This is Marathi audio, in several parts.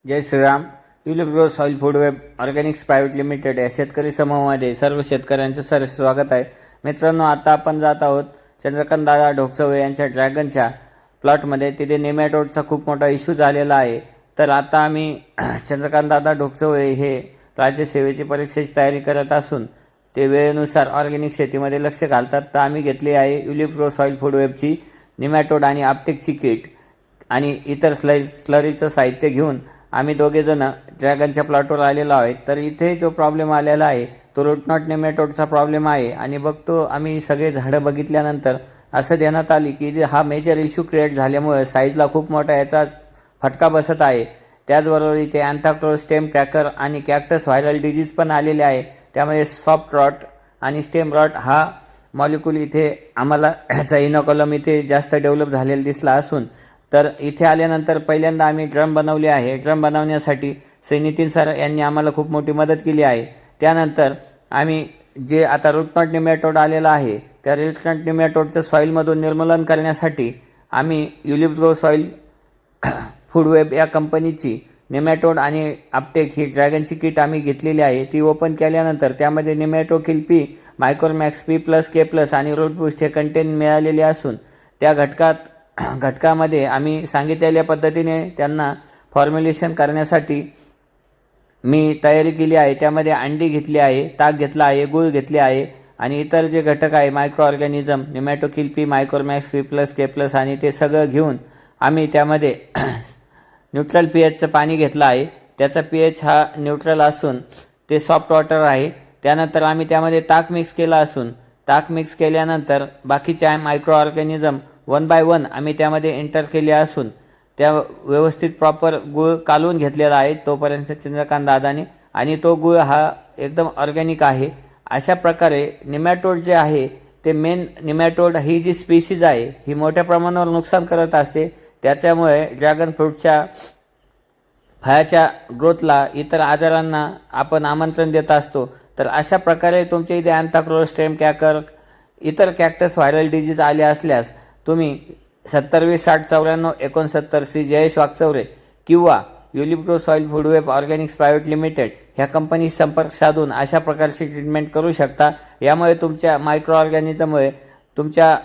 जय Shriram. Tulip Grow Soil Food Web Organics Private Limited या शेतकरी समूहामध्ये सर्व शेतकऱ्यांचं सहर्ष स्वागत आहे. मित्रांनो, आता आपण जात आहोत चंद्रकांत दादा ढोकचवे यांच्या ड्रॅगनच्या प्लॉटमध्ये. तिथे नेमॅटोडचा खूप मोठा इश्यू झालेला आहे. तर आता आम्ही चंद्रकांत दादा ढोकचवे हे राज्यसेवेची परीक्षेची तयारी करत असून ते वेळेनुसार ऑर्गॅनिक शेतीमध्ये लक्ष घालतात. तर आम्ही घेतली आहे ट्युलिप ग्रो सॉइल फूड वेबची नेमॅटोड आणि आपटेकची किट आणि इतर स्लरीचं साहित्य घेऊन आम्ही दोघेजण ड्रॅगनच्या प्लॉटवर आलेलो आहे. तर इथे जो प्रॉब्लेम आलेला आहे तो रूटनॉट नेमॅटोडचा प्रॉब्लेम आहे. आणि बघतो आम्ही सगळे झाडं बघितल्यानंतर असं देण्यात आली की हा मेजर इश्यू क्रिएट झाल्यामुळे साईजला खूप मोठा याचा फटका बसत आहे. त्याचबरोबर इथे अँथ्राक्नोज, स्टेम क्रॅकर आणि कॅक्टस व्हायरल डिजीज पण आलेले आहे. त्यामुळे सॉफ्ट रॉट आणि स्टेम रॉट हा मॉलिक्यूल इथे आम्हाला ह्याचा इनोकॉलम इथे जास्त डेव्हलप झालेला दिसला असून तर इथे आल्यानंतर पहिल्यांदा आम्ही ड्रम बनवले आहे. ड्रम बनवण्यासाठी श्री नितीन सर यांनी आम्हाला खूप मोठी मदत केली आहे. त्यानंतर आम्ही जे आता रूटनॉट नेमॅटोड आलेला आहे त्या रूटनॉट नेमॅटोडचं सॉईलमधून निर्मूलन करण्यासाठी आम्ही tulip Grow Soil Food web या कंपनीची नेमॅटोड आणि आपटेक ही ड्रॅगनची किट आम्ही घेतलेली आहे. ती ओपन केल्यानंतर त्यामध्ये नेमॅटोकिल P, Micromax P plus K plus आणि रूट बूस्ट हे कंटेंट मिळालेले असून त्या घटकामध्ये आम्ही सांगितलेल्या पद्धतीने त्यांना फॉर्म्युलेशन करण्यासाठी मी तयारी केली आहे. त्यामध्ये अंडी घेतली आहे, ताक घेतला आहे, गूळ घेतले आहे आणि इतर जे घटक आहे micro organism, Nematokill P, Micromax P plus K plus आणि ते सगळं घेऊन आम्ही त्यामध्ये न्यूट्रल पीएचचं पाणी घेतलं आहे. त्याचा पीएच हा न्यूट्रल असून ते सॉफ्ट वॉटर आहे. त्यानंतर आम्ही त्यामध्ये ताक मिक्स केला असून ताक मिक्स केल्यानंतर बाकीचे मायक्रो ऑर्गॅनिझम 1 बाय 1 आम्ही त्यामध्ये एंटर केले असून त्या व्यवस्थित प्रॉपर गूळ कालवून घेतलेला आहे तोपर्यंत चंद्रकांत दादाने. आणि तो गूळ हा एकदम ऑर्गॅनिक आहे. अशा प्रकारे नेमॅटोड जे आहे ते मेन नेमॅटोड ही जी स्पीसीज आहे ही मोठ्या प्रमाणावर नुकसान करत असते. त्याच्यामुळे ड्रॅगन फ्रूटच्या फळाच्या ग्रोथला, इतर आजारांना आपण आमंत्रण देत असतो. तर अशा प्रकारे तुमच्या इथे अँथ्राक्नोज, स्टेम क्रॅकर, इतर कॅक्टस व्हायरल डिजीज आले असल्यास तुम्ही 7020609469 श्री जयेश वाकचौरे किंवा Tulip Grow Soil Food Web Organics Private limited ह्या कंपनीशी संपर्क साधून अशा प्रकारची ट्रीटमेंट करू शकता. यामुळे तुमच्या मायक्रो ऑर्गॅनिझममुळे तुमच्या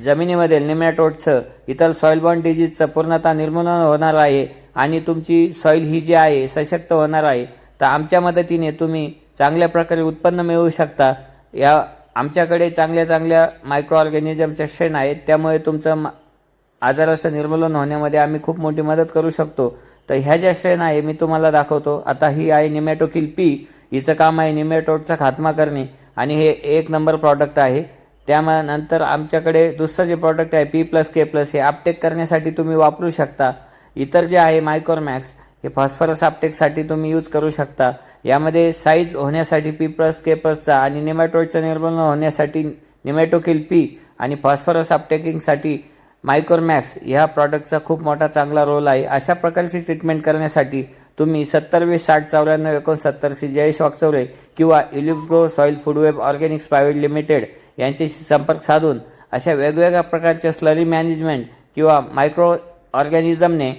जमिनीमध्ये नेमॅटोडचं, इतर सॉइल बॉर्न डिजीजचं पूर्णतः निर्मूलन होणार आहे आणि तुमची सॉइल ही जी आहे सशक्त होणार आहे. तर आमच्या मदतीने तुम्ही चांगल्या प्रकारे उत्पन्न मिळवू शकता. या आमच्याकडे चांगल्या मायक्रो ऑर्गॅनिझमच्या श्रेण आहेत. त्यामुळे तुमचं आजाराचं निर्मूलन होण्यामध्ये आम्ही खूप मोठी मदत करू शकतो. तर ह्या ज्या श्रेण आहे मी तुम्हाला दाखवतो. आता ही आहे नेमॅटोकिल पी. हिचं काम आहे नेमॅटोडचा खात्मा करणे आणि हे 1 नंबर प्रॉडक्ट आहे. त्यानंतर आमच्याकडे दुसरं जे प्रॉडक्ट आहे पी प्लस के प्लस हे आपटेक करण्यासाठी तुम्ही वापरू शकता. इतर जे आहे मायक्रोमॅक्स हे फॉस्फरस आपटेकसाठी तुम्ही यूज करू शकता. यामध्ये साईज होण्यासाठी पी प्लस के प्लसचा आणि नेमॅटोडचं निर्मूलन होण्यासाठी नेमॅटोकिल पी आणि फॉस्फरस अपटेकिंगसाठी मायक्रोमॅक्स ह्या प्रॉडक्टचा खूप मोठा चांगला रोल आहे. अशा प्रकारची ट्रीटमेंट करण्यासाठी तुम्ही 7020609469 श्री जयेश वाकचौरे किंवा Tulip Grow Soil Food Web Organics Private limited यांच्याशी संपर्क साधून अशा वेगवेगळ्या प्रकारच्या स्लरी मॅनेजमेंट किंवा मायक्रो ऑर्गॅनिझमने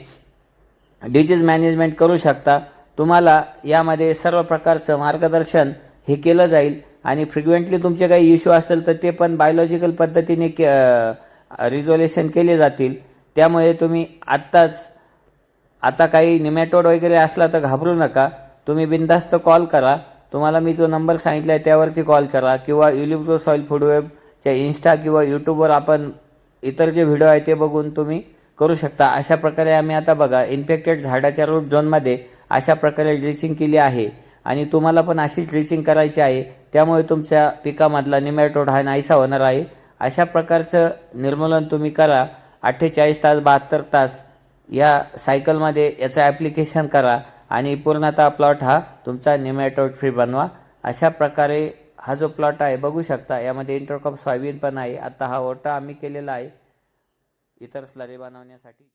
डिजीज मॅनेजमेंट करू शकता. तुम्हाला यामध्ये सर्व प्रकारचं मार्गदर्शन हे केलं जाईल आणि फ्रिक्वेंटली तुमचे काही इश्यू असेल तर ते पण बायोलॉजिकल पद्धतीने रिझोल्युशन केले जातील. त्यामुळे तुम्ही आता काही नेमॅटोड वगैरे असला तर घाबरू नका. तुम्ही बिनधास्त कॉल करा. तुम्हाला मी जो नंबर सांगितला आहे त्यावरती कॉल करा किंवा ट्युलिप ग्रो सॉइल फूड वेबच्या इंस्टा किंवा यूट्यूबवर आपण इतर जे व्हिडिओ आहे ते बघून तुम्ही करू शकता. अशा प्रकारे आम्ही आता बघा इन्फेक्टेड झाडाच्या रूट झोनमध्ये अशा प्रकारे ड्रिचिंग केली आहे आणि तुम्हाला पण अशीच ड्रिचिंग करायची आहे. त्यामुळे तुमच्या पिकामधला नेमॅटोड हा नाहीसा होणार आहे. अशा प्रकारचं निर्मूलन तुम्ही करा. 48 तास 72 तास या सायकलमध्ये याचं ॲप्लिकेशन करा आणि पूर्णतः प्लॉट हा तुमचा नेमॅटोड फ्री बनवा. अशा प्रकारे हा जो प्लॉट आहे बघू शकता. यामध्ये इंटरक्रॉप सोयाबीन पण आहे. आता हा ओटा आम्ही केलेला आहे इतर स्लरी बनवण्यासाठी.